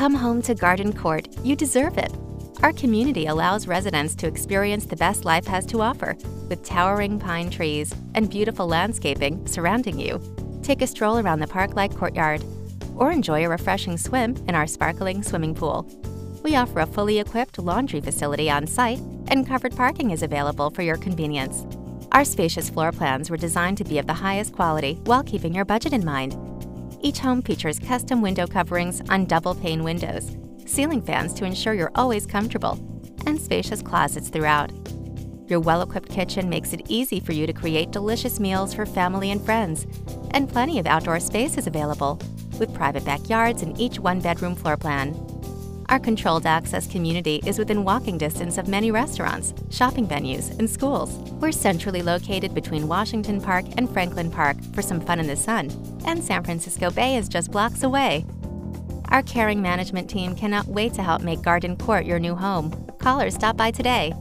Come home to Garden Court. You deserve it. Our community allows residents to experience the best life has to offer, with towering pine trees and beautiful landscaping surrounding you. Take a stroll around the park-like courtyard, or enjoy a refreshing swim in our sparkling swimming pool. We offer a fully equipped laundry facility on site, and covered parking is available for your convenience. Our spacious floor plans were designed to be of the highest quality while keeping your budget in mind. Each home features custom window coverings on double-pane windows, ceiling fans to ensure you're always comfortable, and spacious closets throughout. Your well-equipped kitchen makes it easy for you to create delicious meals for family and friends, and plenty of outdoor space is available, with private backyards in each one-bedroom floor plan. Our controlled access community is within walking distance of many restaurants, shopping venues, and schools. We're centrally located between Washington Park and Franklin Park for some fun in the sun, and San Francisco Bay is just blocks away. Our caring management team cannot wait to help make Garden Court your new home. Call or stop by today.